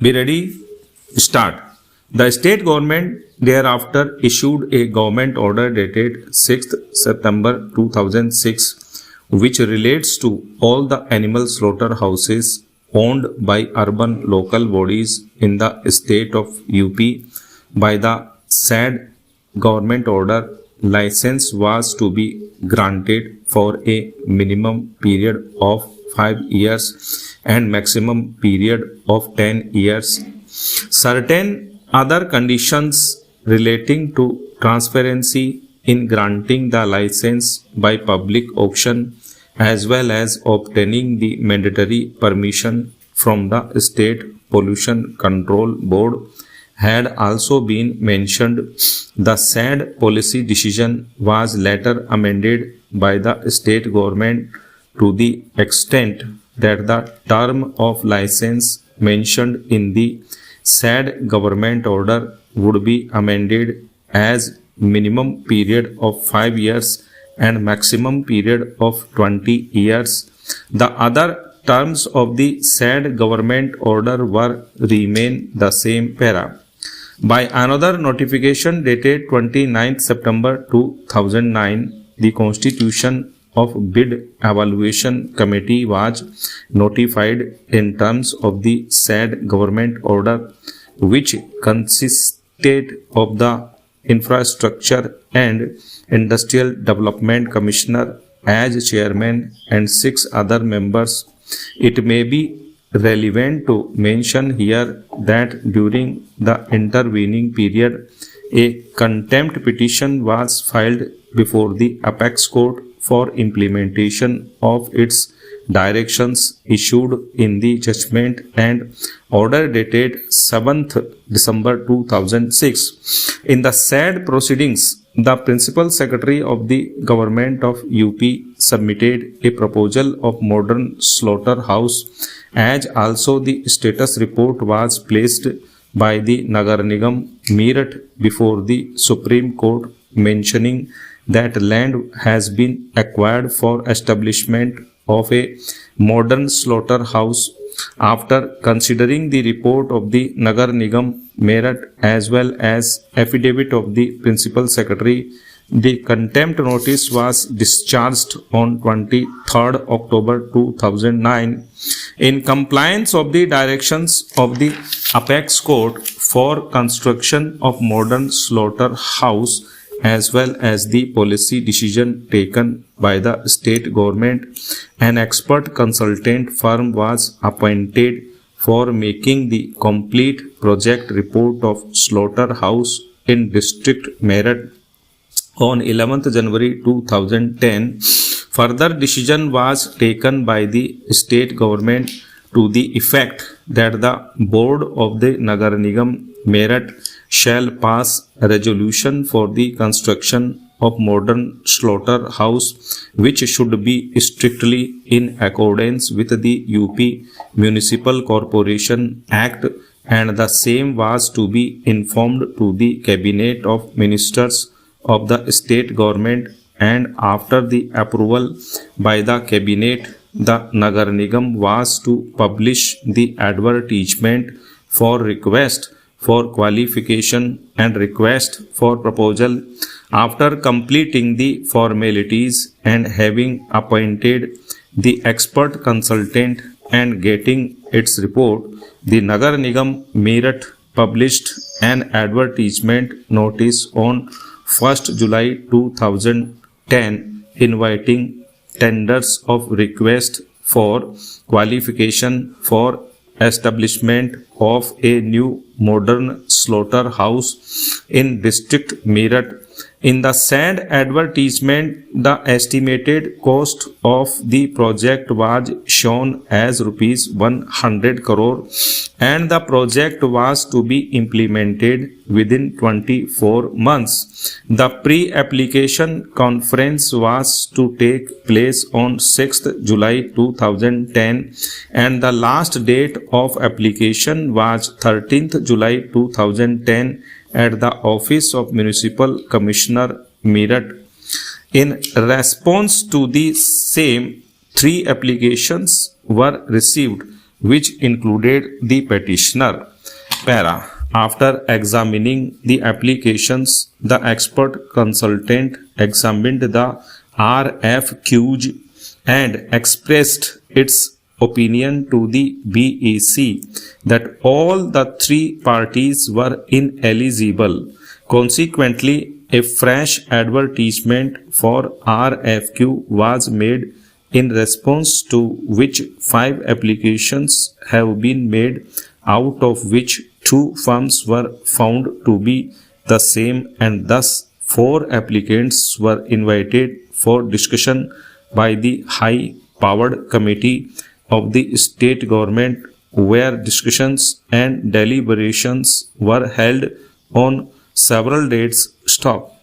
Be ready, start. The state government thereafter issued a government order dated 6th September 2006 which relates to all the animal slaughterhouses owned by urban local bodies in the state of UP. By the said government order, license was to be granted for a minimum period of 5 years and maximum period of 10 years. Certain other conditions relating to transparency in granting the license by public auction as well as obtaining the mandatory permission from the State Pollution Control Board had also been mentioned. The said policy decision was later amended by the state government to the extent that the term of license mentioned in the said government order would be amended as minimum period of 5 years and maximum period of 20 years. The other terms of the said government order were remain the same para. By another notification dated 29th September 2009, the Constitution of Bid Evaluation Committee was notified in terms of the said government order, which consisted of the Infrastructure and Industrial Development Commissioner as chairman and 6 other members. It may be relevant to mention here that during the intervening period, a contempt petition was filed before the Apex Court for implementation of its directions issued in the judgment and order dated 7th December 2006. In the said proceedings, the Principal Secretary of the Government of UP submitted a proposal of modern slaughterhouse, as also the status report was placed by the Nagar Nigam Meerut before the Supreme Court, mentioning that land has been acquired for establishment of a modern slaughterhouse. After considering the report of the Nagar Nigam Meerut as well as affidavit of the Principal Secretary, the contempt notice was discharged on 23rd October 2009. In compliance of the directions of the Apex Court for construction of modern slaughterhouse as well as the policy decision taken by the state government, an expert consultant firm was appointed for making the complete project report of slaughterhouse in district Meerut on 11th January 2010. Further decision was taken by the state government to the effect that the board of the Nagar Nigam Meerut shall pass a resolution for the construction of modern slaughterhouse, which should be strictly in accordance with the UP Municipal Corporation Act, and the same was to be informed to the Cabinet of Ministers of the state government, and after the approval by the Cabinet, the Nagar Nigam was to publish the advertisement for request for qualification and request for proposal. After completing the formalities and having appointed the expert consultant and getting its report, the Nagar Nigam Meerut published an advertisement notice on 1st July 2010 inviting tenders of request for qualification for establishment of a new modern slaughterhouse in district Meerut. In the said advertisement, the estimated cost of the project was shown as rupees 100 crore and the project was to be implemented within 24 months. The pre-application conference was to take place on 6th July 2010 and the last date of application was 13th July 2010 at the Office of Municipal Commissioner, Meerut. In response to the same, 3 applications were received, which included the petitioner. Para. After examining the applications, the expert consultant examined the RFQs and expressed its opinion to the BEC that all the three parties were ineligible. Consequently, a fresh advertisement for RFQ was made, in response to which 5 applications have been made, out of which 2 firms were found to be the same, and thus 4 applicants were invited for discussion by the high-powered committee of the state government, where discussions and deliberations were held on several dates. Stop.